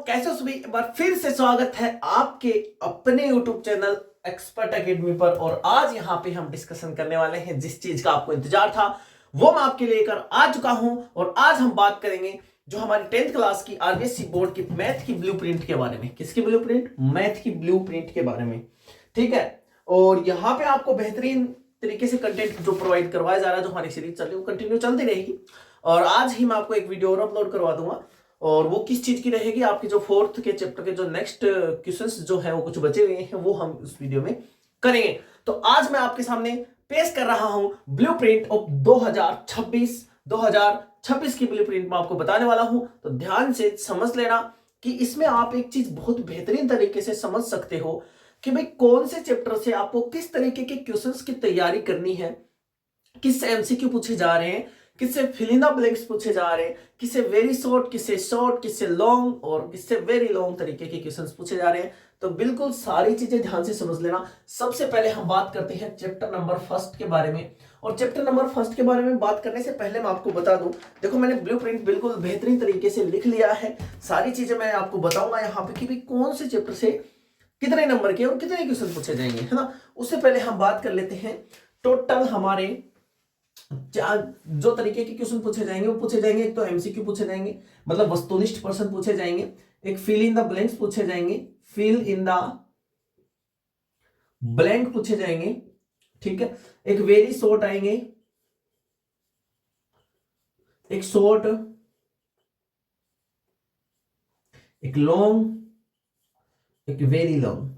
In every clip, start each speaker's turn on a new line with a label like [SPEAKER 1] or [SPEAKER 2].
[SPEAKER 1] कैसे हो सभी, एक बार फिर से स्वागत है आपके अपने YouTube चैनल एक्सपर्ट एकेडमी पर। और आज यहाँ पे हम डिस्कशन करने वाले हैं जिस चीज का आपको इंतजार था वो मैं आपके लेकर आ चुका हूं। और आज हम बात करेंगे जो हमारी 10th क्लास की आरबीएससी बोर्ड की मैथ की ब्लूप्रिंट के बारे में। किसकी ब्लूप्रिंट? मैथ की ब्लूप्रिंट के बारे में। ठीक है, और यहाँ पे आपको बेहतरीन तरीके से कंटेंट जो प्रोवाइड करवाया जा रहा है, जो हमारी सीरीज चल रही है वो कंटिन्यू चलती रहेगी। और आज ही मैं आपको एक वीडियो और अपलोड करवा दूंगा, और वो किस चीज की रहेगी, आपके जो 4th के चैप्टर के जो नेक्स्ट क्वेश्चंस जो है वो कुछ बचे हुए हैं वो हम इस वीडियो में करेंगे। तो आज मैं आपके सामने पेश कर रहा हूं ब्लूप्रिंट ऑफ 2026 की ब्लूप्रिंट मैं आपको बताने वाला हूं। तो ध्यान से समझ लेना कि इसमें आप एक चीज बहुत बेहतरीन तरीके से समझ सकते हो कि भाई कौन से चैप्टर से आपको किस तरीके के क्वेश्चंस की तैयारी करनी है, किससे एमसीक्यू पूछे जा रहे हैं, किससे फिल इन द ब्लैंक्स पूछे जा रहे हैं, किससे वेरी शॉर्ट, किससे लॉन्ग और किससे वेरी लॉन्ग तरीके के क्वेश्चंस पूछे जा रहे हैं। तो बिल्कुल सारी चीजें ध्यान से समझ लेना। सबसे पहले हम बात करते हैं चैप्टर नंबर 1 के बारे में। और चैप्टर नंबर 1 के बारे में बात करने से पहले मैं आपको बता दूं, देखो मैंने ब्लूप्रिंट बिल्कुल बेहतरीन तरीके से लिख लिया है। सारी चीजें मैं आपको बताऊंगा यहाँ पे कि भाई कौन से चैप्टर से कितने नंबर के और कितने क्वेश्चन पूछे जाएंगे, है ना। उससे पहले हम बात कर लेते हैं टोटल हमारे जो तरीके के क्वेश्चन पूछे जाएंगे वो पूछे जाएंगे। एक तो एमसीक्यू पूछे जाएंगे, मतलब वस्तुनिष्ठ प्रश्न पूछे जाएंगे। एक फिल इन द ब्लैंक्स पूछे जाएंगे, फिल इन द ब्लैंक पूछे जाएंगे। ठीक है, एक वेरी शॉर्ट आएंगे, एक शॉर्ट, एक लॉन्ग, एक वेरी लॉन्ग।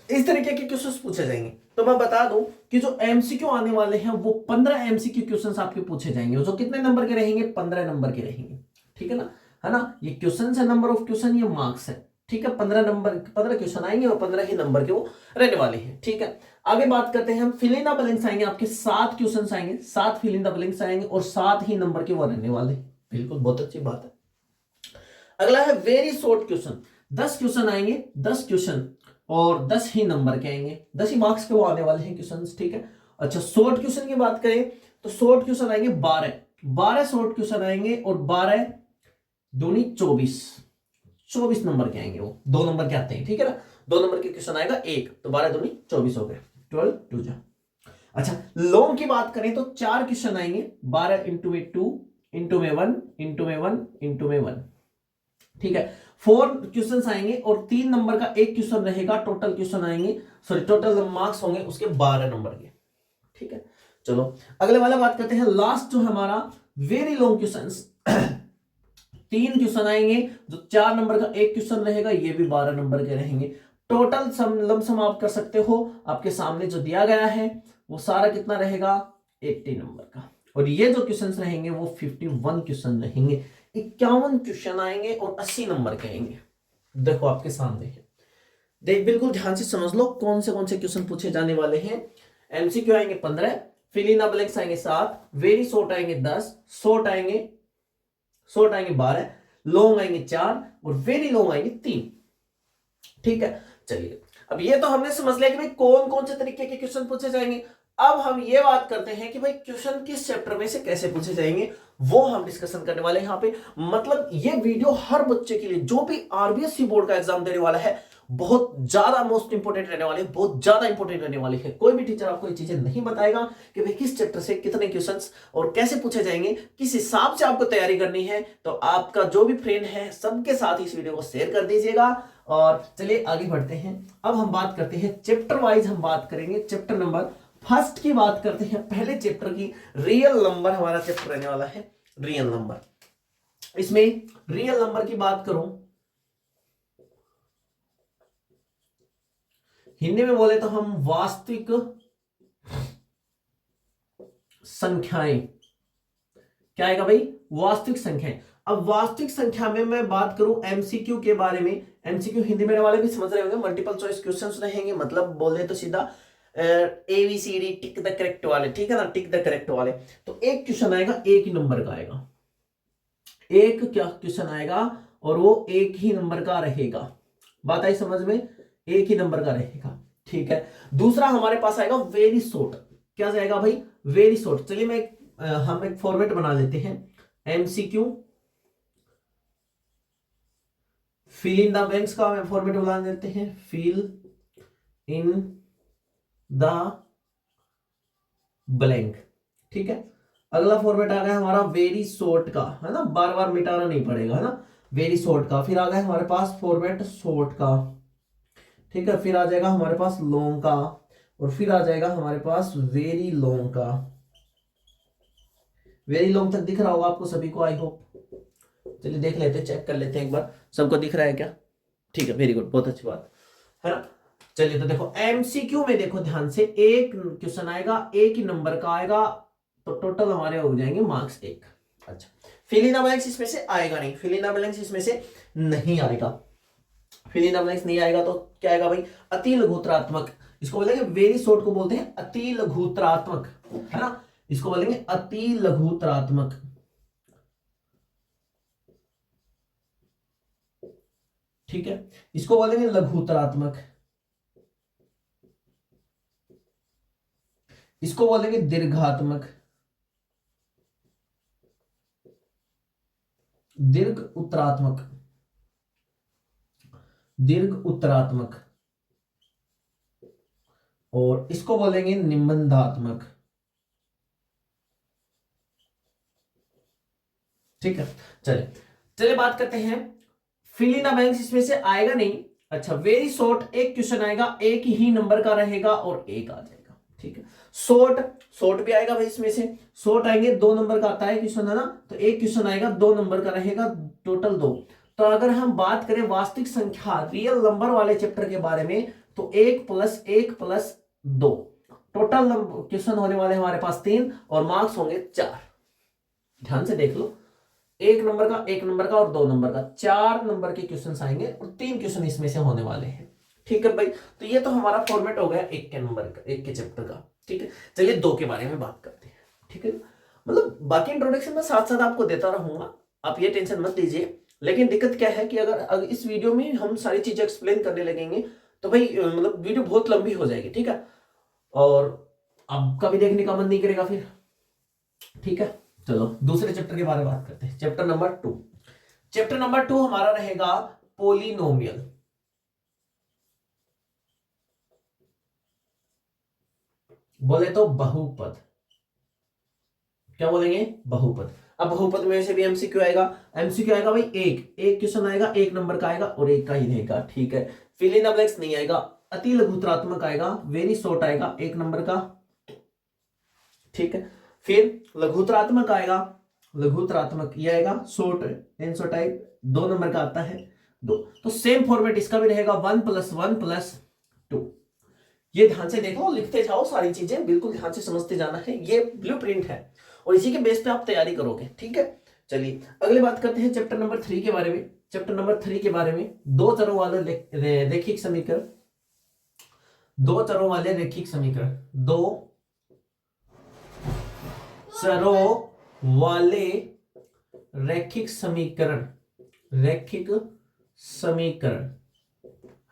[SPEAKER 1] इस तरीके के क्वेश्चंस पूछे जाएंगे। तो मैं बता दूं कि जो एमसीक्यू आने वाले हैं वो 15 एमसीक्यू क्वेश्चंस आपके पूछे जाएंगे, जो कितने नंबर के रहेंगे? 15 नंबर के रहेंगे। ठीक है ना। ये क्वेश्चन है, नंबर ऑफ क्वेश्चन, ये मार्क्स है। ठीक है, 15 क्वेश्चन आएंगे और 15 ही नंबर के वो रहने वाले हैं। ठीक है, आगे बात करते हैं हम। फिल इन द ब्लैंक्स आएंगे, आपके 7 क्वेश्चन आएंगे, 7 फिल इन द ब्लैंक्स आएंगे और 7 ही नंबर के वो रहने वाले हैं। बिल्कुल बहुत अच्छी बात है। अगला है वेरी शॉर्ट क्वेश्चन। 10 क्वेश्चन आएंगे, 10 क्वेश्चन और 10 ही नंबर के आएंगे, 10 ही मार्क्स के वो आने वाले हैं क्वेश्चन। ठीक है, अच्छा शॉर्ट क्वेश्चन की बात करें तो शॉर्ट क्वेश्चन आएंगे 12 शॉर्ट क्वेश्चन आएंगे और 12 दूनी 24 नंबर के आएंगे। वो 2 नंबर के आते हैं। ठीक है ना, 2 नंबर के क्वेश्चन आएगा एक, तो 12 दूनी 24 हो गए, 12 2 जा। अच्छा लॉन्ग की बात करें तो 4 क्वेश्चन आएंगे, 12 इंटू में 2 इंटू में 1 इंटू में 1 इंटू में 1। ठीक है, 4 क्वेश्चंस आएंगे और 3 नंबर का एक क्वेश्चन रहेगा। टोटल क्वेश्चन आएंगे, सॉरी टोटल मार्क्स होंगे उसके 12 नंबर के। ठीक है, चलो अगले वाला बात करते हैं। लास्ट जो हमारा वेरी लॉन्ग क्वेश्चंस 3 क्वेश्चन आएंगे, जो 4 नंबर का एक क्वेश्चन रहेगा, ये भी 12 नंबर के रहेंगे। टोटल लमसम आप कर सकते हो, आपके सामने जो दिया गया है वो सारा कितना रहेगा? 80 नंबर का। और ये जो क्वेश्चन रहेंगे वो 51 क्वेश्चन रहेंगे, 51 क्वेश्चन आएंगे और 80 नंबर के आएंगे। देखो आपके सामने है, देख बिल्कुल ध्यान से समझ लो कौन से क्वेश्चन पूछे जाने वाले हैं। एमसीक्यू आएंगे 15, फिल इन द ब्लैंक्स आएंगे 7, वेरी शॉर्ट आएंगे 10, शॉर्ट आएंगे 12, लॉन्ग आएंगे 4 और वेरी लॉन्ग आएंगे 3। ठीक है, चलिए अब ये तो हमने समझ लिया कि भाई कौन से तरीके के क्वेश्चन पूछे जाएंगे। अब हम ये बात करते हैं कि भाई क्वेश्चन किस चैप्टर में से कैसे पूछे जाएंगे, वो हम डिस्कशन करने वाले हैं यहाँ पे। मतलब ये वीडियो हर बच्चे के लिए जो भी आरबीएससी बोर्ड का एग्जाम देने वाला है बहुत ज्यादा मोस्ट इंपोर्टेंट रहने वाले, बहुत ज्यादा इंपोर्टेंट रहने वाली है। कोई भी टीचर आपको ये चीजें नहीं बताएगा कि भाई किस चैप्टर से कितने क्वेश्चंस और कैसे पूछे जाएंगे, किस हिसाब से आपको तैयारी करनी है। तो आपका जो भी फ्रेंड है सबके साथ इस वीडियो को शेयर कर दीजिएगा। और चलिए आगे बढ़ते हैं। अब हम बात करते हैं चैप्टर वाइज, हम बात करेंगे चैप्टर नंबर 1 की बात करते हैं। पहले चैप्टर की रियल नंबर हमारा चैप्टर रहने वाला है, रियल नंबर। इसमें रियल नंबर की बात करूं, हिंदी में बोले तो हम वास्तविक संख्याएं, क्या आएगा भाई? वास्तविक संख्याएं। अब वास्तविक संख्या में मैं बात करूं एमसीक्यू के बारे में। एमसीक्यू हिंदी में वाले भी समझ रहे होंगे, मल्टीपल चॉइस क्वेश्चंस रहेंगे, मतलब बोले तो सीधा ABCD टिक द करेक्ट वाले। ठीक है ना, टिक द करेक्ट वाले। तो एक क्वेश्चन आएगा, एक ही नंबर का आएगा, एक क्या क्वेश्चन आएगा और वो एक ही नंबर का रहेगा। बात आई समझ में? एक ही नंबर का रहेगा। ठीक है, दूसरा हमारे पास आएगा वेरी शॉर्ट। क्या जाएगा भाई? Very short. चलिए हम एक फॉर्मेट बना लेते हैं। MCQ fill in the blanks का फॉर्मेट बुला देते हैं, फिल इन द ब्लैंक। ठीक है, अगला फॉर्मेट आ गया हमारा वेरी शॉर्ट का, है ना, बार बार मिटाना नहीं पड़ेगा, है ना, वेरी शॉर्ट का। फिर आ गया हमारे पास फॉर्मेट शॉर्ट का, ठीक है, फिर आ जाएगा हमारे पास लॉन्ग का, और फिर आ जाएगा हमारे पास वेरी लॉन्ग का। वेरी लॉन्ग तक दिख रहा होगा आपको सभी को, आई होप। चलिए देख लेते हैं, चेक कर लेते हैं एक बार, सबको दिख रहा है क्या? ठीक है, वेरी गुड, बहुत अच्छी बात है ना। चलिए तो देखो एमसीक्यू में देखो ध्यान से, एक क्वेश्चन आएगा, एक ही नंबर का आएगा, तो टोटल हमारे हो जाएंगे मार्क्स 1। अच्छा, फिल इन द ब्लैंक्स इसमें से आएगा नहीं, फिल इन द ब्लैंक्स इसमें से नहीं आएगा। फिल इन द ब्लैंक्स नहीं आएगा तो क्या आएगा भाई? अति लघुत्रात्मक। इसको बोलेंगे वेरी शॉर्ट को बोलते हैं अति लघुत्रात्मक, है ना, इसको बोलेंगे अति लघुत्रात्मक। ठीक है, इसको बोलेंगे लघुत्रात्मक, इसको बोलेंगे दीर्घात्मक, दीर्घ उत्तरात्मक, दीर्घ उत्तरात्मक, और इसको बोलेंगे निबंधात्मक। ठीक है, चलिए चलिए बात करते हैं, फिल इन द ब्लैंक्स इसमें से आएगा नहीं। अच्छा, वेरी शॉर्ट, एक क्वेश्चन आएगा, एक ही नंबर का रहेगा और एक आ जाएगा। ठीक है, शॉर्ट, शॉर्ट भी आएगा भाई इसमें से, शॉर्ट आएंगे, 2 नंबर का आता है क्वेश्चन, है ना, तो एक क्वेश्चन आएगा 2 नंबर का रहेगा, टोटल 2। तो अगर हम बात करें वास्तविक संख्या रियल नंबर वाले चैप्टर के बारे में, तो 1 + 1 + 2, टोटल क्वेश्चन होने वाले हमारे पास 3 और मार्क्स होंगे 4। ध्यान से देख लो, एक नंबर का, एक नंबर का और 2 नंबर का, 4 नंबर के क्वेश्चन आएंगे और 3 क्वेश्चन इसमें से होने वाले हैं। ठीक है भाई, तो ये तो हमारा फॉर्मेट हो गया एक के नंबर का, एक के चैप्टर का। ठीक है, चलिए 2 के बारे में बात करते हैं। ठीक है, मतलब बाकी इंट्रोडक्शन में साथ साथ आपको देता रहूंगा, आप ये टेंशन मत लीजिए। लेकिन दिक्कत क्या है कि अगर इस वीडियो में हम सारी चीजें एक्सप्लेन करने लगेंगे तो भाई मतलब वीडियो बहुत लंबी हो जाएगी। ठीक है, और आपका भी देखने का मन नहीं करेगा फिर। ठीक है, चलो दूसरे चैप्टर के बारे में बात करते हैं, चैप्टर नंबर 2। चैप्टर नंबर 2 हमारा रहेगा पोलिनोमियल। बोले तो बहुपद, क्या बोलेंगे? बहुपद। अब बहुपद में से भी एमसीक्यू आएगा, एमसीक्यू आएगा भाई, एक एक क्वेश्चन आएगा, एक नंबर का आएगा और एक का ही रहेगा। ठीक है, फिल इन द ब्लैंक्स नहीं आएगा, अति लघुत्रात्मक आएगा, वेरी शॉर्ट आएगा, एक नंबर का। ठीक है, फिर लघुत्रात्मक आएगा, लघुत्रात्मक ये आएगा, शॉर्ट एंसर टाइप, 2 नंबर का आता है 2। तो सेम फॉर्मेट इसका भी रहेगा, 1 + 1 + 2। ये ध्यान से देखो, लिखते जाओ, सारी चीजें बिल्कुल ध्यान से समझते जाना है, ये ब्लूप्रिंट है और इसी के बेस पे आप तैयारी करोगे। ठीक है, चलिए अगली बात करते हैं चैप्टर नंबर 3 के बारे में। चैप्टर नंबर 3 के बारे में 2 चरों वाले रैखिक समीकरण, 2 चरों वाले रैखिक समीकरण, 2 चरों वाले रैखिक समीकरण, रैखिक समीकरण,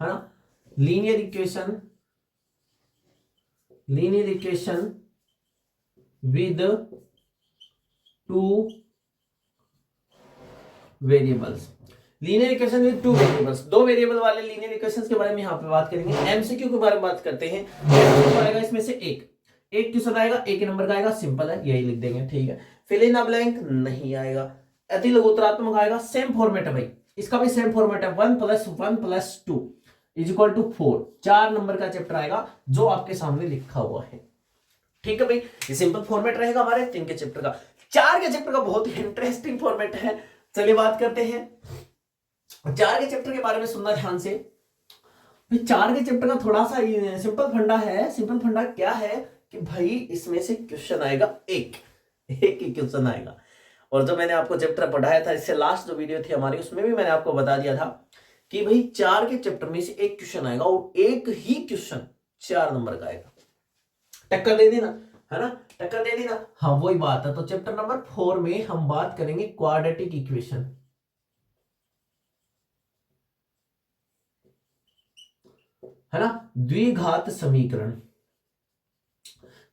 [SPEAKER 1] है ना, linear equation, linear equation with 2 variables, linear equation with 2 variables, 2 variable वाले लीनियर इक्वेशंस के बारे में यहां पे बात करेंगे। एमसीक्यू के बारे में बात करते हैं, तो आएगा इसमें से एक क्वेश्चन आएगा, एक नंबर का आएगा, सिंपल है, यही लिख देंगे। ठीक है, फिल इन द ब्लैंक नहीं आएगा, अति लघुत्रात्मक आएगा, सेम फॉर्मेट है भाई, इसका भी सेम फॉर्मेट है, 1 + 1 + 2 = 4, 4 नंबर का चैप्टर आएगा जो आपके सामने लिखा हुआ है। ठीक है भाई, ये सिंपल फॉर्मेट रहेगा हमारे 3 के चैप्टर का। 4 के चैप्टर का बहुत ही इंटरेस्टिंग फॉर्मेट है। चलिए बात करते हैं 4 के चैप्टर के बारे में, सुनना ध्यान से। 4 के चैप्टर का थोड़ा सा सिंपल फंडा है। सिंपल फंडा क्या है कि भाई इसमें से क्वेश्चन आएगा, एक ही क्वेश्चन आएगा। और जो मैंने आपको चैप्टर पढ़ाया था, इससे लास्ट जो वीडियो थी हमारी, उसमें भी मैंने आपको बता दिया था कि भाई 4 के चैप्टर में से एक क्वेश्चन आएगा और एक ही क्वेश्चन 4 नंबर का आएगा। टक्कर दे देना, है ना, टक्कर दे देना। हाँ वही बात है। तो चैप्टर नंबर 4 में हम बात करेंगे क्वाड्रेटिक इक्वेशन, है ना, द्विघात समीकरण।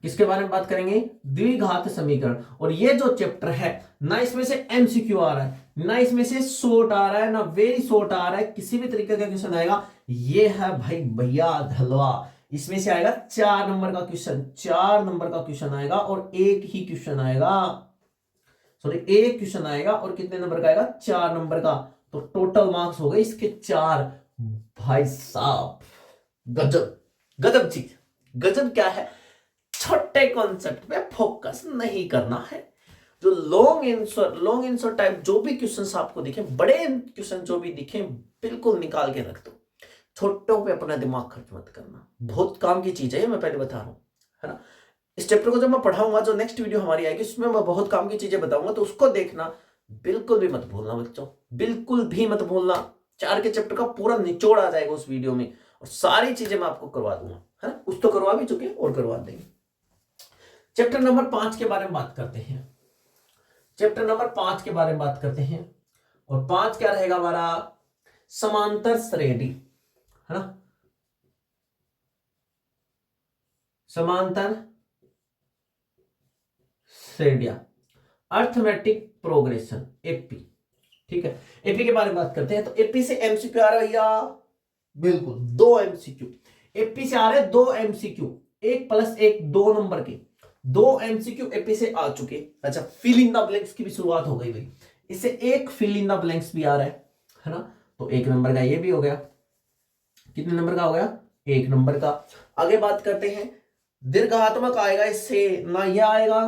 [SPEAKER 1] किसके बारे में बात करेंगे? द्विघात समीकरण। और ये जो चैप्टर है ना, इसमें से एमसीक्यू आ रहा है, ना इसमें से शॉर्ट आ रहा है, ना वेरी शॉर्ट आ रहा है, किसी भी तरीके का क्वेश्चन आएगा ये है भाई भैया धलवा। इसमें से आएगा 4 नंबर का क्वेश्चन, 4 नंबर का क्वेश्चन आएगा और एक ही क्वेश्चन आएगा, सॉरी एक क्वेश्चन आएगा और कितने नंबर का आएगा? 4 नंबर का। तो टोटल मार्क्स हो गए इसके 4। भाई साहब गजब, गजब चीज। गजब क्या है? छोटे कॉन्सेप्ट पे फोकस नहीं करना है। जो लॉन्ग आंसर टाइप जो भी क्वेश्चंस आपको दिखे, बड़े क्वेश्चन जो भी दिखे, बिल्कुल निकाल के रख दो। छोटों पे अपना दिमाग खर्च मत करना, बहुत काम की चीज है, मैं पहले बता रहा हूं, है ना। इस चैप्टर को जब मैं पढ़ाऊंगा, जो नेक्स्ट वीडियो हमारी आएगी उसमें मैं बहुत काम की चीजें बताऊंगा, तो उसको देखना, बिल्कुल भी मत भूलना बच्चों, बिल्कुल भी मत भूलना। 4 के चैप्टर का पूरा निचोड़ आ जाएगा उस वीडियो में और सारी चीजें मैं आपको करवा दूंगा, है ना। कुछ तो करवा भी चुके और करवा देंगे। चैप्टर नंबर 5 के बारे में बात करते हैं। चैप्टर नंबर 5 के बारे में बात करते हैं और 5 क्या रहेगा हमारा? समांतर श्रेणी, है ना। समांतर श्रेणियां, अर्थमेटिक प्रोग्रेशन, एपी। ठीक है, एपी के बारे में बात करते हैं। तो एपी से एमसीक्यू आ रहा है भैया, बिल्कुल 2 एमसीक्यू। एपी से आ रहे 2 एमसीक्यू, 1 + 1 2 नंबर के 2 एमसीक्यू एपी से आ चुके। अच्छा, फिल इन द ब्लैंक्स की भी शुरुआत हो गई भाई, इससे एक फिल इन द ब्लैंक्स भी आ रहा है ना। तो 1 नंबर का ये भी हो गया। कितने नंबर का हो गया? 1 नंबर का। आगे बात करते हैं, दीर्घात्मक आएगा इससे, ना ये आएगा,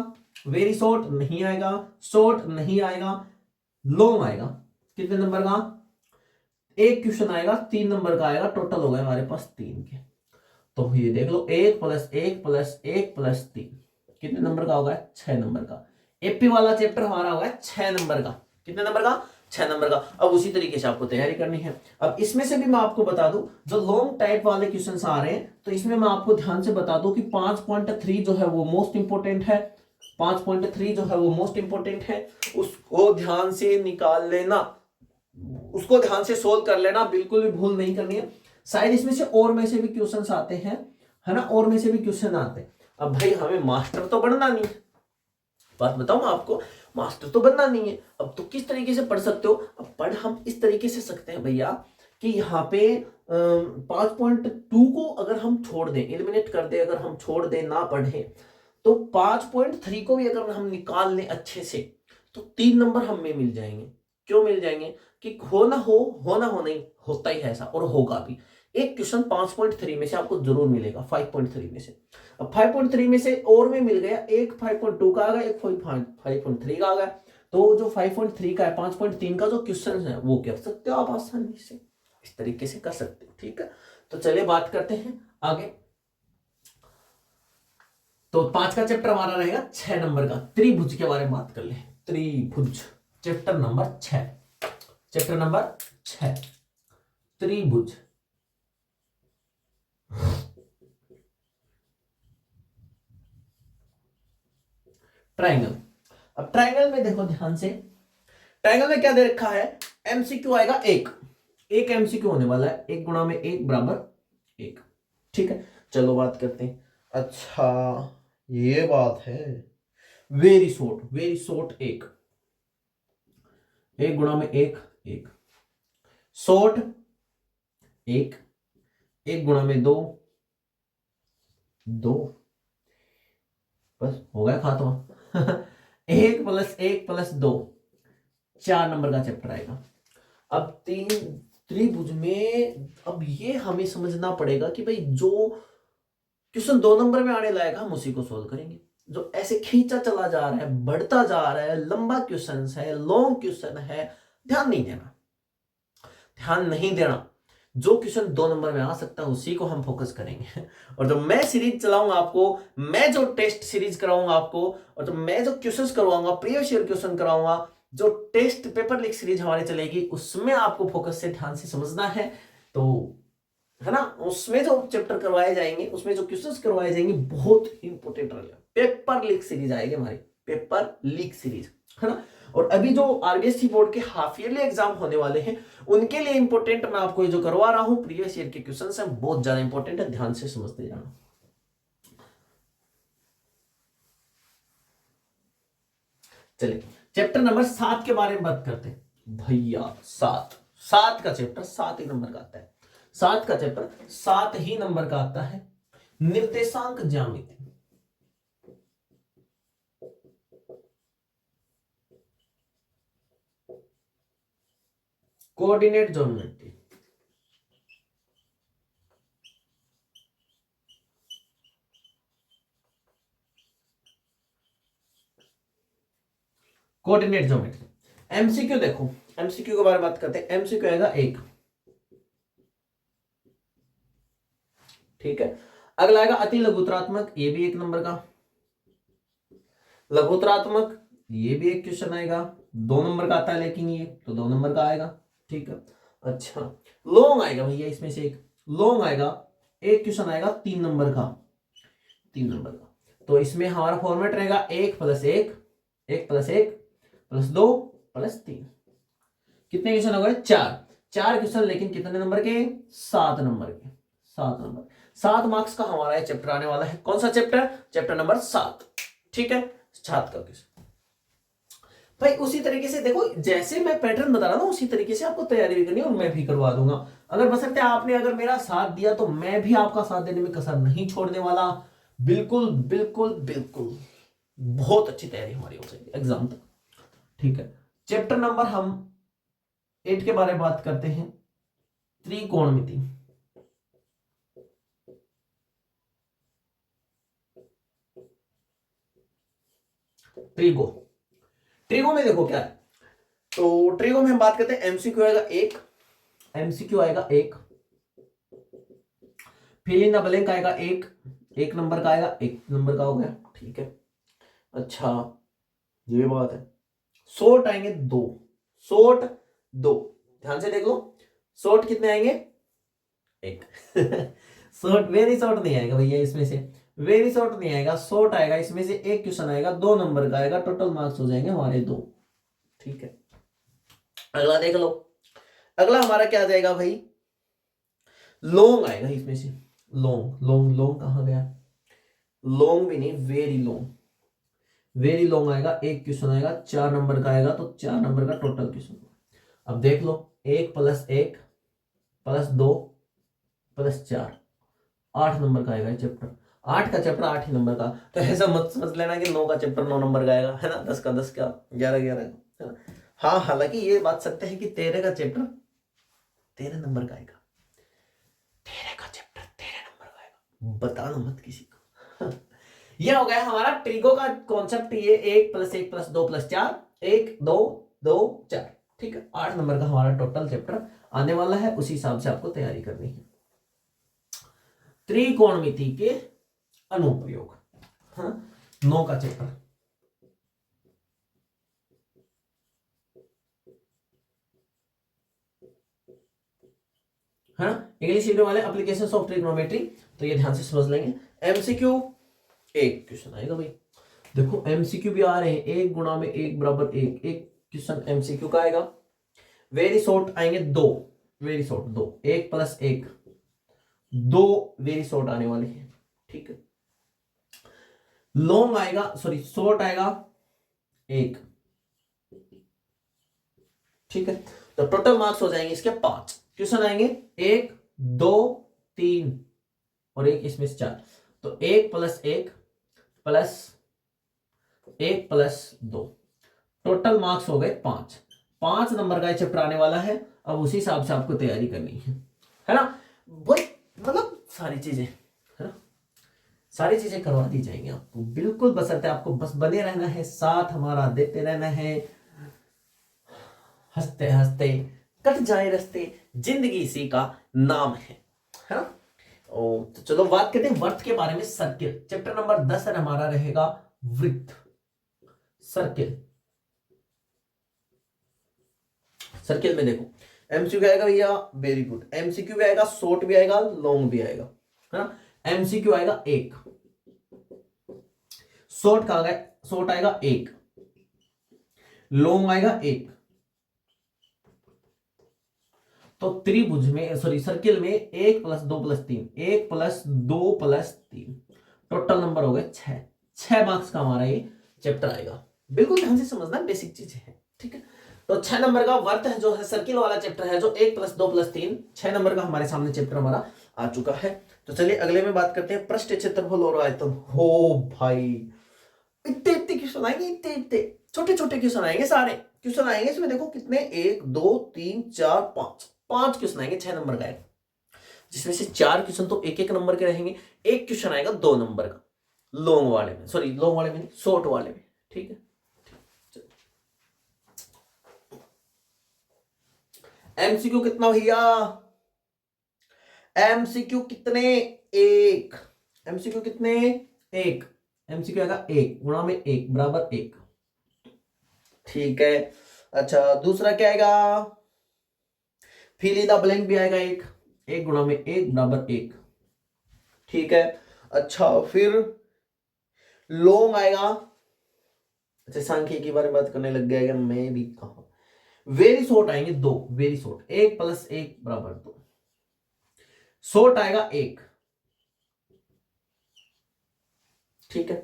[SPEAKER 1] वेरी शॉर्ट नहीं आएगा, शॉर्ट नहीं आएगा, लॉन्ग आएगा। कितने नंबर का? एक क्वेश्चन आएगा 3 नंबर का आएगा। टोटल हो गए हमारे पास 3 के। तो ये देख लो, 1 + 1 + 1 + 3 कितने नंबर का होगा? 6 नंबर का। एपी वाला चैप्टर हमारा होगा 6 नंबर का। कितने नंबर का? 6 नंबर का। अब उसी तरीके से आपको तैयारी करनी है। अब इसमें से भी मैं आपको बता दूं, जो लॉन्ग टाइप वाले क्वेश्चंस आ रहे हैं, तो इसमें मैं आपको ध्यान से बता दूं कि 5.3 जो है वो मोस्ट इंपोर्टेंट है। 5.3 जो है वो मोस्ट इंपोर्टेंट है, उसको ध्यान से निकाल लेना, उसको ध्यान से सोल्व कर लेना, बिल्कुल भी भूल नहीं करनी है। शायद इसमें से और में से भी क्वेश्चंस आते हैं, है ना, और में से भी क्वेश्चन आते हैं। अब भाई हमें मास्टर तो बनना नहीं है, बात बताऊं आपको, मास्टर तो बनना नहीं है। अब तो किस तरीके से पढ़ सकते हो? अब पढ़ हम इस तरीके से सकते हैं भैया कि यहाँ पे 5.2 को अगर हम छोड़ दें, एलिमिनेट कर दें, अगर हम छोड़ दें, ना पढ़ें, तो 5.3 को भी अगर हम निकाल लें अच्छे से, तो 3 नंबर हमें मिल जाएंगे। क्यों मिल जाएंगे? कि हो ना हो नहीं, होता ही है ऐसा और होगा भी। एक क्वेश्चन 5.3 में से आपको जरूर मिलेगा, 5.3 में से। अब 5.3 में से और में मिल गया, एक 5.2 का आ गया, एक 5.3 का आ गया। तो जो 5.3 का है, 5.3 का जो क्वेश्चन है वो कर सकते हो आप आसानी से, इस तरीके से कर सकते हो। ठीक है, तो चलिए बात करते हैं आगे। तो 5 का चैप्टर हमारा रहेगा 6 नंबर का। त्रिभुज के बारे में बात कर ले। त्रिभुज चैप्टर नंबर 6, चैप्टर नंबर 6 त्रिभुज। ट्रायंगल। अब ट्रायंगल में देखो ध्यान से, ट्रायंगल में क्या दे रखा है? एमसीक्यू आएगा एक एमसीक्यू होने वाला है, 1 × 1 = 1। ठीक है, चलो बात करते हैं। अच्छा ये बात है, वेरी शॉर्ट 1 × 1 1, शॉर्ट 1 × 2 2, बस हो गया खात्मा। 1 + 1 + 2 4 नंबर का चैप्टर आएगा। अब 3 त्रिभुज में, अब ये हमें समझना पड़ेगा कि भाई जो क्वेश्चन 2 नंबर में आने लायक हम उसी को सोल्व करेंगे। जो ऐसे खींचा चला जा रहा है, बढ़ता जा रहा है, लंबा क्वेश्चन है, लॉन्ग क्वेश्चन है, ध्यान नहीं देना, ध्यान नहीं देना। जो क्वेश्चन 2 नंबर में आ सकता है उसी को हम फोकस करेंगे। और जो मैं सीरीज चलाऊंगा आपको, मैं जो टेस्ट सीरीज कराऊंगा आपको, और जो मैं जो क्वेश्चंस करवाऊंगा, प्रीवियस ईयर क्वेश्चन कराऊंगा, जो टेस्ट पेपर लीक सीरीज हमारी चलेगी, उसमें आपको फोकस से ध्यान से समझना है। तो है ना, उसमें जो चैप्टर करवाए जाएंगे, उसमें जो क्वेश्चंस करवाए जाएंगे, बहुत इंपॉर्टेंट रहेगा। पेपर लीक सीरीज आएगी हमारी, पेपर लीक सीरीज, है ना। और अभी जो आरबीएससी बोर्ड के हाफ ईयरली एग्जाम होने वाले हैं, उनके लिए इंपॉर्टेंट मैं आपको जो करवा रहा हूं, प्रीवियस ईयर के क्वेश्चंस हैं, बहुत ज्यादा इंपॉर्टेंट है, ध्यान से समझते जाना। चलिए चैप्टर नंबर 7 के बारे में बात करते हैं भैया। 7 का चैप्टर 7 ही नंबर का आता है। 7 का चैप्टर 7 ही नंबर का आता है। निर्देशांक ज्यामिति, coordinate geometry, coordinate geometry. MCQ देखो, एमसीक्यू के बारे में बात करते हैं। एमसीक्यू आएगा 1, ठीक है। अगला आएगा अति लघुत्रात्मक, ये भी 1 नंबर का। लघुत्रात्मक, ये भी एक क्वेश्चन आएगा, 2 नंबर का आता है, लेकिन ये तो 2 नंबर का आएगा, ठीक है। अच्छा, लॉन्ग आएगा भैया, इसमें से एक लॉन्ग आएगा, एक क्वेश्चन आएगा 3 नंबर का, 3 नंबर का। तो इसमें हमारा फॉर्मेट रहेगा 1 + 1, 1 + 1 + 2 + 3। कितने क्वेश्चन हो गए? 4 क्वेश्चन, लेकिन कितने नंबर के? 7 नंबर के, 7 नंबर। 7 मार्क्स का हमारा ये चैप्टर आने वाला है। कौन सा चैप्टर? चैप्टर नंबर 7, ठीक है। 7 का क्वेश्चन भाई उसी तरीके से देखो, जैसे मैं पैटर्न बता रहा हूं उसी तरीके से आपको तैयारी भी करनी है और मैं भी करवा दूंगा। अगर बशर्ते आपने अगर मेरा साथ दिया तो मैं भी आपका साथ देने में कसर नहीं छोड़ने वाला। बिल्कुल बिल्कुल बिल्कुल, बहुत अच्छी तैयारी हमारी हो जाएगी एग्जाम तक, ठीक है। चैप्टर नंबर हम 8 के बारे में बात करते हैं, त्रिकोणमिति। ट्रिगो में देखो क्या है, तो ट्रिगो में हम बात करते हैं एमसीक्यू आएगा 1, एमसीक्यू आएगा 1, फिल इन द ब्लैंक आएगा 1 नंबर का आएगा, 1 नंबर का हो गया, ठीक है। अच्छा, ये बात है। शॉर्ट आएंगे 2, शॉर्ट 2, ध्यान से देख लो। शॉर्ट कितने आएंगे? 1 शॉर्ट, वेरी शॉर्ट नहीं आएगा भैया इसमें से, वेरी शॉर्ट नहीं आएगा, शॉर्ट आएगा। इसमें से एक क्वेश्चन आएगा 2 नंबर का आएगा, टोटल मार्क्स हो जाएंगे हमारे 2, ठीक है। अगला देख लो, अगला हमारा क्या आ जाएगा भाई? लॉन्ग आएगा इसमें से, लॉन्ग लॉन्ग लॉन्ग कहां गया? लॉन्ग भी नहीं, वेरी लॉन्ग, वेरी लॉन्ग आएगा। एक क्वेश्चन आएगा 4 नंबर का आएगा, तो 4 नंबर का टोटल क्वेश्चन। अब देख लो, 1 + 1 + 2 + 4, 8 नंबर का आएगा चैप्टर। 8 का चैप्टर 8 ही नंबर का। तो ऐसा मत समझ लेना कि 9 का चैप्टर 9 नंबर का आएगा, है ना। 10 का 10 का, 11 11 का, है ना। हाँ, हालांकि ये बात सकते हैं कि 13 का चैप्टर 13 नंबर का आएगा, 13 का चैप्टर 13 नंबर का आएगा, बताना मत किसी को ये हो गया हमारा ट्रिगो का कॉन्सेप्ट। ये 1 + 1 + 2 + 4, 1 2 2 4, ठीक है। 8 नंबर का हमारा टोटल चैप्टर आने वाला है, उसी हिसाब से आपको तैयारी करनी है। त्रिकोणमिति के अनुप्रयोग, हाँ, 9 का चैप्टर, है ना। इंग्लिश मीडियम वाले एप्लीकेशंस ऑफ ट्रिग्नोमेट्री, तो ये ध्यान से समझ लेंगे। एमसीक्यू 1 क्वेश्चन आएगा भाई, देखो एमसीक्यू भी आ रहे हैं, 1 × 1 = 1, एक क्वेश्चन एमसीक्यू का आएगा। वेरी शॉर्ट आएंगे 2, वेरी शॉर्ट 2, 1 + 1, 2 वेरी शॉर्ट आने वाले हैं, ठीक है। लॉन्ग आएगा, सॉरी शॉर्ट आएगा 1, ठीक है। तो टोटल मार्क्स हो जाएंगे इसके 5 क्वेश्चन आएंगे, 1 2 3 और 1 इसमें से 4, तो 1 + 1 + 1 + 2, टोटल मार्क्स हो गए 5 नंबर का चैप्टर आने वाला है। अब उसी हिसाब से आपको तैयारी करनी है ना। वही मतलब सारी चीजें, है ना, सारी चीजें करवा दी जाएंगी आपको, बिल्कुल। बशर्ते आपको बस बने रहना है, साथ हमारा देते रहना है। हंसते हंसते कट जाए रास्ते, जिंदगी इसी का नाम है ना। तो चलो बात करते हैं वर्त के बारे में। सर्किल, चैप्टर नंबर 10 हमारा रहेगा वृत्त, सर्किल। सर्किल में देखो एमसीक्यू आएगा भैया, वेरी गुड। एमसीक्यू भी आएगा, शॉर्ट भी आएगा, लॉन्ग भी आएगा, है ना। एमसीक्यू आएगा 1, शॉर्ट का आएगा, शॉर्ट आएगा 1, लॉन्ग आएगा 1। तो त्रिभुज में, सॉरी सर्किल में 1 + 2 + 3, 1 + 2 + 3, टोटल नंबर हो गए 6 मार्क्स का हमारा ये चैप्टर आएगा, बिल्कुल ध्यान से समझना, बेसिक चीजें हैं, ठीक है। तो 6 नंबर का वर्त है जो है सर्किल वाला चैप्टर है, जो 1 + 2 + 3 6 नंबर का हमारे सामने चैप्टर हमारा आ चुका है। तो चलिए अगले में बात करते हैं पृष्ठ, क्षेत्रफल और आयतन। हो भाई, इतने इतने क्वेश्चन आएंगे, इतने इतने छोटे छोटे क्वेश्चन आएंगे, सारे क्वेश्चन आएंगे इसमें। देखो कितने, 1 2 3 4 5, 5 क्वेश्चन आएंगे 6 नंबर का है, जिसमें से 4 क्वेश्चन तो 1 1 नंबर के रहेंगे, एक क्वेश्चन आएगा 2 नंबर का लॉन्ग वाले में, सॉरी लॉन्ग वाले में, शॉर्ट वाले में, ठीक है। एमसीक्यू कितना भैया, एमसीक्यू कितने, एक, एमसीक्यू कितने, एक, एमसीक्यू आएगा 1 गुणा में 1 बराबर 1, ठीक है। अच्छा दूसरा क्या आएगा, फिल इन द ब्लैंक भी आएगा 1, 1 गुणा में 1 बराबर 1, ठीक है। अच्छा फिर लॉन्ग आएगा, अच्छा सांख्यिकी के बारे में बात करने लग गया, मैं भी कहा। वेरी शॉर्ट आएंगे 2, वेरी शॉर्ट, 1 + 1 बराबर 2, शॉर्ट आएगा 1, ठीक है।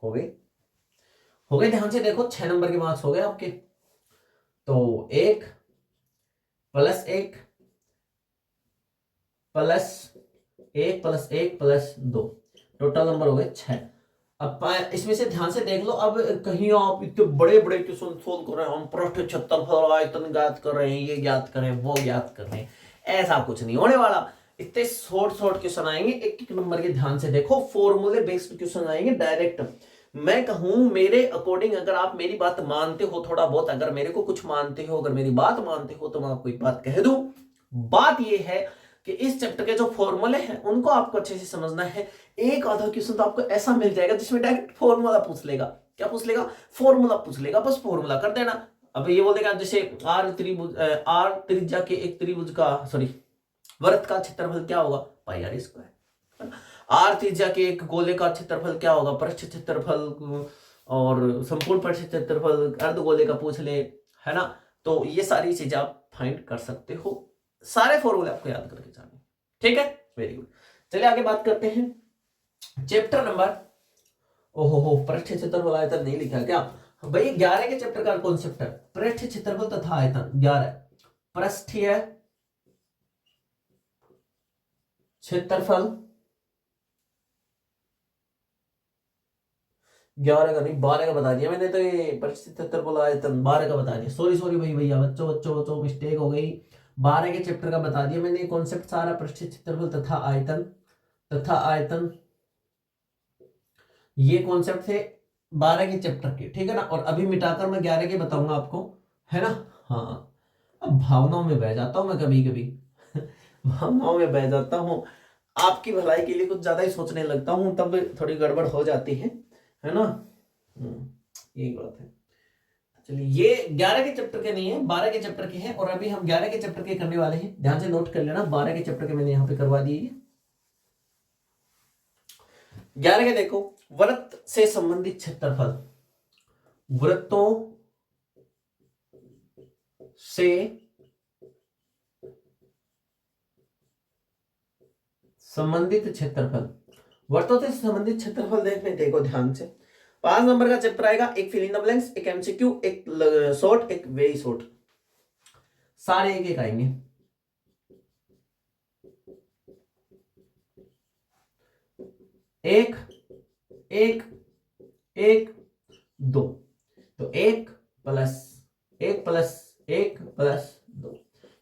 [SPEAKER 1] हो गए, हो गए, ध्यान से देखो 6 नंबर के मार्क्स हो गए आपके। तो 1 + 1 + 1 + 1 + 2, टोटल नंबर हो गए 6। अब इसमें से ध्यान से देख लो, अब कहीं आप इतने बड़े बड़े क्वेश्चन सोल्व कर रहे हैं, हम पृष्ठ, क्षेत्रफल, आयतन ज्ञात कर रहे हैं, ये ज्ञात कर रहे हैं, वो ज्ञात कर रहे हैं, ऐसा कुछ नहीं होने वाला। इतने शॉर्ट शॉर्ट क्वेश्चन आएंगे, एक एक नंबर के, ध्यान से देखो, फॉर्मूले बेस्ड क्वेश्चन आएंगे डायरेक्ट। मैं कहूं मेरे अकॉर्डिंग, अगर आप मेरी बात मानते हो थोड़ा बहुत, अगर मेरे को कुछ मानते हो, अगर मेरी बात मानते हो, तो मैं आपको एक बात कह दूं, बात यह है कि इस चैप्टर के जो फॉर्मूले हैं उनको आपको अच्छे से समझना है। एक आधा क्वेश्चन तो आपको ऐसा मिल जाएगा जिसमें डायरेक्ट फॉर्मूला पूछ लेगा, क्या पूछ लेगा, फॉर्मूला पूछ लेगा, बस फॉर्मूला कर देना। अब ये बोलेगा जैसे आर त्रिभुज, आर त्रिज्या के एक त्रिभुज का, सॉरी वृत्त का क्षेत्रफल क्या होगा, पाई आर स्क्वायर। आर त्रिज्या के एक गोले का क्षेत्रफल क्या होगा, पृष्ठ क्षेत्रफल, और संपूर्ण पृष्ठ क्षेत्रफल अर्धगोले का पूछ ले, है ना। तो ये सारी चीजें आप फाइंड कर सकते हो, सारे फॉर्मूले आपको याद करके जाने, ठीक है, वेरी गुड। चलिए आगे बात करते हैं चैप्टर नंबर, ओहो हो, पृष्ठ क्षेत्रफल आयतन नहीं लिखा क्या भाई, 11 के चैप्टर का कॉन्सेप्ट है पृष्ठ क्षेत्रफल तथा आयतन। 11 पृष्ठीय क्षेत्रफल, 11 का नहीं 12 का बता दिया मैंने, तो ये पृष्ठ क्षेत्रफल आयतन 12 का बता दिया, सॉरी सॉरी भाई भैया, बच्चों बच्चों बच्चों मिस्टेक हो गई, 12 के चैप्टर का बता दिया मैंने कॉन्सेप्ट सारा, पृष्ठ क्षेत्रफल तथा आयतन, तथा आयतन, ये कॉन्सेप्ट थे 12 के चैप्टर के, ठीक है ना। और अभी मिटाकर मैं 11 के बताऊंगा आपको, है ना। हाँ, अब भावनाओं में बह जाता हूं मैं कभी कभी भावनाओं में बह जाता हूं, आपकी भलाई के लिए कुछ ज्यादा ही सोचने लगता हूं, तब थोड़ी गड़बड़ हो जाती है ना। यही बात है। चलिए ये 11 के चैप्टर के नहीं है, 12 के चैप्टर के हैं, और अभी हम 11 के चैप्टर के करने वाले हैं, ध्यान से नोट कर लेना, 12 के चैप्टर के मैंने यहां पे करवा दिए। 11 के देखो, वृत्त से संबंधित क्षेत्रफल, वृत्तों से संबंधित क्षेत्रफल, वृत्तों से संबंधित क्षेत्रफल देखने, देखो ध्यान से, 5 नंबर का चैप्टर आएगा, एक फिल इन द ब्लैंक्स, एक एमसीक्यू, एक शॉर्ट, एक वेरी शॉर्ट, सारे एक एक आएंगे। एक एक एक 2, तो 1 + 1 + 1 + 2,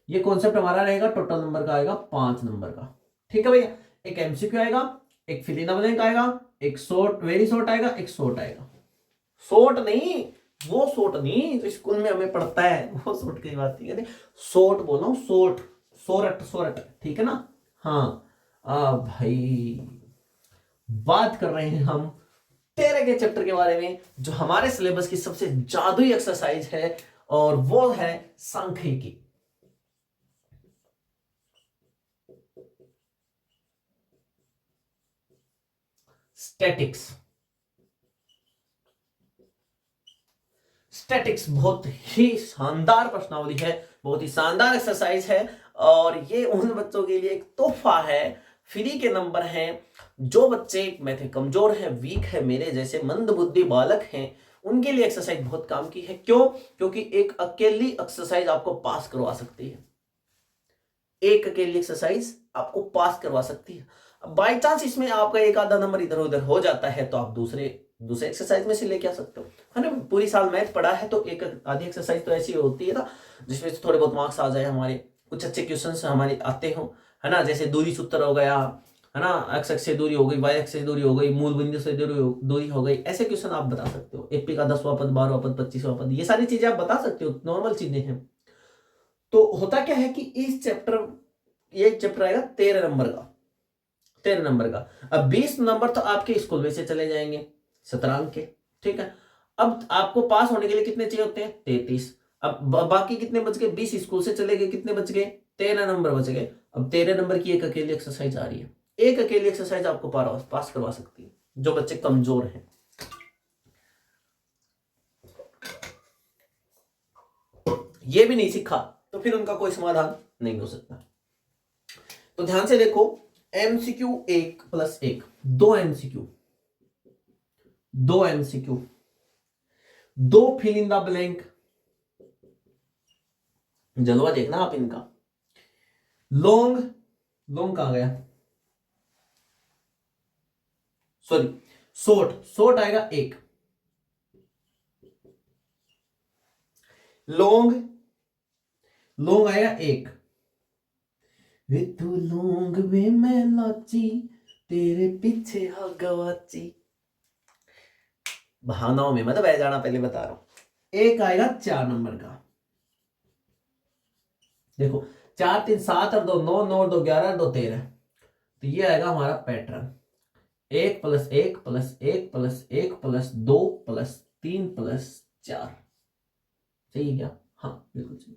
[SPEAKER 1] ये कॉन्सेप्ट हमारा रहेगा, टोटल नंबर का आएगा 5 नंबर का, ठीक है भैया। एक एमसीक्यू आएगा, एक फिल इन द ब्लैंक आएगा, एक शॉर्ट वेरी शॉर्ट आएगा, एक शॉर्ट आएगा, शॉर्ट नहीं, वो शॉर्ट नहीं जो स्कूल में हमें पढ़ता है, वो शॉर्ट की बात नहीं करते, शॉर्ट बोल रहा हूं, शॉर्ट, शॉर्ट शॉर्ट, ठीक है ना। हाँ भाई, बात कर रहे हैं हम 13 के चैप्टर के बारे में, जो हमारे सिलेबस की सबसे जादुई एक्सरसाइज है, और वो है सांख्यिकी। स्टैटिक्स, स्टैटिक्स बहुत ही शानदार प्रश्नावली है, बहुत ही शानदार एक्सरसाइज है, और ये उन बच्चों के लिए एक तोहफा है, फ्री के नंबर हैं। जो बच्चे मैथ में कमजोर हैं, वीक है, मेरे जैसे मंदबुद्धि बालक हैं, उनके लिए एक्सरसाइज बहुत काम की है। क्यों? क्योंकि एक अकेली एक्सरसाइज आपको पास करवा सकती है। एक अकेली एक्सरसाइज आपको पास करवा सकती है। अब बाई चांस इसमें आपका एक आधा नंबर इधर उधर हो जाता है तो आप दूसरे एक्सरसाइज में से लेके आ सकते हो, है ना। पूरी साल मैथ पढ़ा है तो एक आधी एक्सरसाइज तो ऐसी होती है ना जिसमें से थोड़े बहुत मार्क्स आ जाए, हमारे कुछ अच्छे क्वेश्चंस हमारे आते हो, है ना। जैसे दूरी सूत्र हो गया, है ना, एक्स एक्स से दूरी हो गई, वाई एक्स से दूरी हो गई, मूल बिंदु से दूरी हो गई, ऐसे क्वेश्चन आप बता सकते हो। एपी का 10वां पद, 12वां पद, 25वां पद, ये सारी चीजें आप बता सकते हो, नॉर्मल चीजें हैं। तो होता क्या है कि इस चैप्टर, ये चैप्टर आएगा 13 नंबर का, 13 नंबर का। अब 20 नंबर तो आपके स्कूल में से चले जाएंगे, 17 अंक के, ठीक है। अब आपको पास होने के लिए कितने चाहिए होते हैं? 33। अब बाकी कितने बच गए? 20 स्कूल से चले गए, कितने बच गए? 13 नंबर बच गए। अब 13 नंबर की एक अकेली एक्सरसाइज आ रही है, एक अकेली एक्सरसाइज आपको पास करवा सकती है जो बच्चे कमजोर हैं। ये भी नहीं सीखा तो फिर उनका कोई समाधान नहीं हो सकता। तो ध्यान से देखो, MCQ 1+1, 2 MCQ, 2 MCQ, 2 fill in the blank. जलवा देखना आप इनका। लॉन्ग, लॉन्ग कहां गया, सॉरी, शॉर्ट, शॉर्ट आएगा 1, लॉन्ग, लॉन्ग आएगा 1। वे तू लॉन्ग वे मैं लाची, तेरे पीछे हाँ गवाची। भावनाओं में मतलब बह जाना, पहले बता रहा हूं। एक आएगा 4 नंबर का, देखो 4 3 7 और 2 9, 9 और 2 11, 2 13। तो ये आएगा हमारा पैटर्न, 1+1+1+1+2+3+4। सही है क्या? हाँ बिल्कुल सही।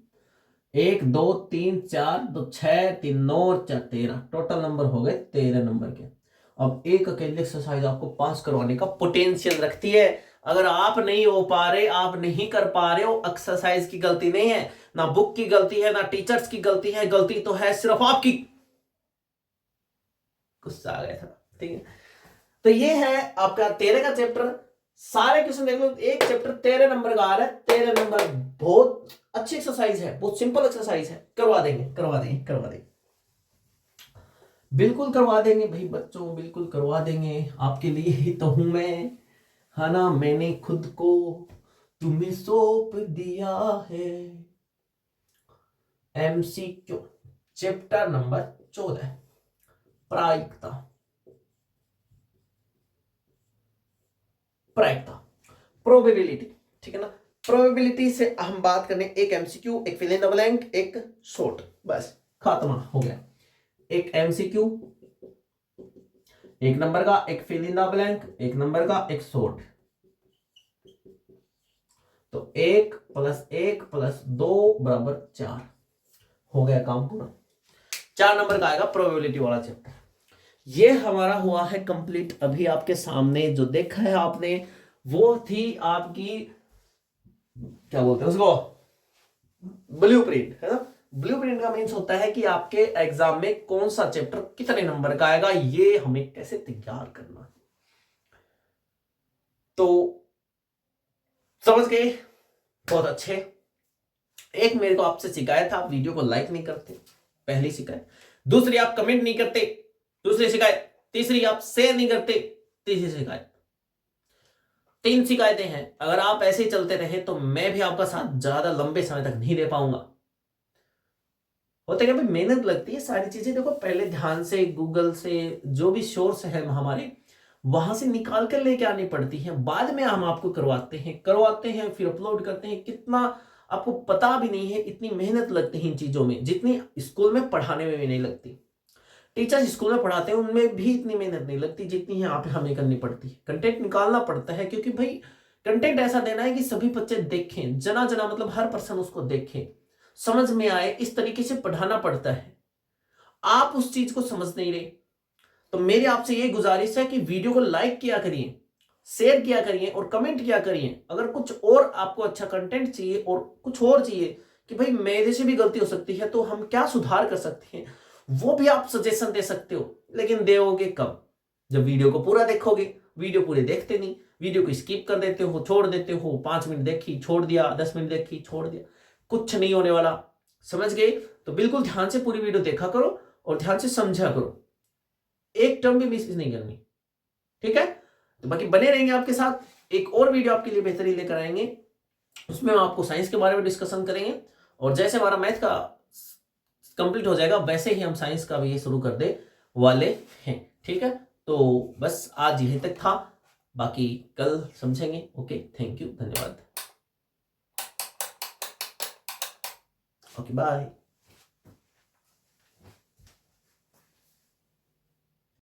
[SPEAKER 1] 1 2 3 4 2 6 3 9 और 4 13, टोटल नंबर हो गए 13 नंबर के। अब एक अकेली एक्सरसाइज आपको पास करवाने का पोटेंशियल रखती है। अगर आप नहीं हो पा रहे, आप नहीं कर पा रहे हो, एक्सरसाइज की गलती नहीं है, ना बुक की गलती है, ना टीचर्स की गलती है, गलती तो है सिर्फ आपकी। गुस्सा आ गया था, ठीक है। तो ये है आपका 13 का चैप्टर। सारे क्वेश्चन देख लो, एक चैप्टर 13 नंबर का आ रहा है, 13 नंबर। बहुत अच्छी एक्सरसाइज है, बहुत सिंपल एक्सरसाइज है, करवा देंगे, करवा देंगे, करवा देंगे, बिल्कुल करवा देंगे भाई बच्चों, बिल्कुल करवा देंगे। आपके लिए ही तो हूं मैं, है ना। मैंने खुद को तुम्हें सौंप दिया है। एमसीक्यू चैप्टर नंबर 14, प्रायिकता, प्रायिकता, प्रोबेबिलिटी, ठीक है ना। प्रोबेबिलिटी से हम बात करने, एक एमसीक्यू, एक फिल इन द ब्लैंक, एक शॉर्ट, बस खत्म हो गया। एक एमसीक्यू, एक नंबर का, एक फिल इन द ब्लैंक, एक नंबर का, एक शॉर्ट। तो 1+1+2=4 हो गया काम पूरा। 4 नंबर का आएगा प्रोबेबिलिटी वाला चैप्टर। ये हमारा हुआ है कंप्लीट। अभी आपके सामने जो देखा है आपने, वो थी आपकी, क्या बोलते हैं उसको, ब्लूप्रिंट, है ना। ब्लूप्रिंट का मीन्स होता है कि आपके एग्जाम में कौन सा चैप्टर कितने नंबर का आएगा, ये हमें कैसे तैयार करना है। तो समझ गए, बहुत अच्छे। एक मेरे को आपसे शिकायत, आप वीडियो को लाइक नहीं करते, पहली शिकायत। दूसरी, आप कमेंट नहीं करते, दूसरी शिकायत। तीसरी, आप शेयर नहीं करते, तीसरी शिकायत। 3 शिकायतें हैं। अगर आप ऐसे ही चलते रहे तो मैं भी आपका साथ ज्यादा लंबे समय तक नहीं दे पाऊंगा। होता क्या भाई, मेहनत लगती है सारी चीजें। देखो पहले ध्यान से गूगल से जो भी सोर्स है हमारे, वहां से निकाल कर लेके आनी पड़ती है। बाद में हम आपको करवाते हैं फिर अपलोड करते हैं। कितना आपको पता भी नहीं है, इतनी मेहनत लगती है इन चीजों में, जितनी स्कूल में पढ़ाने में भी नहीं लगती। टीचर्स स्कूल में पढ़ाते हैं, उनमें भी इतनी मेहनत नहीं लगती जितनी यहाँ पे हमें करनी पड़ती है। कंटेंट निकालना पड़ता है, क्योंकि भाई कंटेंट ऐसा देना है कि सभी बच्चे देखें, जना जना, मतलब हर पर्सन उसको देखे, समझ में आए। इस तरीके से पढ़ाना पड़ता है। आप उस चीज को समझ नहीं रहे, तो मेरी आपसे ये गुजारिश है कि वीडियो को लाइक किया करिए, शेयर किया करिए और कमेंट किया करिए। अगर कुछ और आपको अच्छा कंटेंट चाहिए और कुछ और चाहिए कि भाई मेरे से भी गलती हो सकती है तो हम क्या सुधार कर सकते हैं, वो भी आप सजेशन दे सकते हो। लेकिन दोगे कब? जब वीडियो को पूरा देखोगे। वीडियो पूरे देखते नहीं, वीडियो को स्किप कर देते हो, छोड़ देते हो, 5 मिनट देखी छोड़ दिया, 10 मिनट देखी छोड़ दिया, कुछ नहीं होने वाला। समझ गए? तो बिल्कुल ध्यान से पूरी वीडियो देखा करो और ध्यान से समझा करो, एक टर्म भी मिस नहीं करनी, ठीक है? तो बाकी बने रहेंगे आपके साथ। एक और वीडियो आपके लिए बेहतरीन लेकर आएंगे, उसमें हम आपको साइंस के बारे में डिस्कशन करेंगे, और जैसे हमारा मैथ का कंप्लीट हो जाएगा वैसे ही हम साइंस का भी ये शुरू कर दे वाले हैं, ठीक है? तो बस आज यहीं तक था, बाकी कल समझेंगे। ओके, थैंक यू, धन्यवाद। Okay, bye.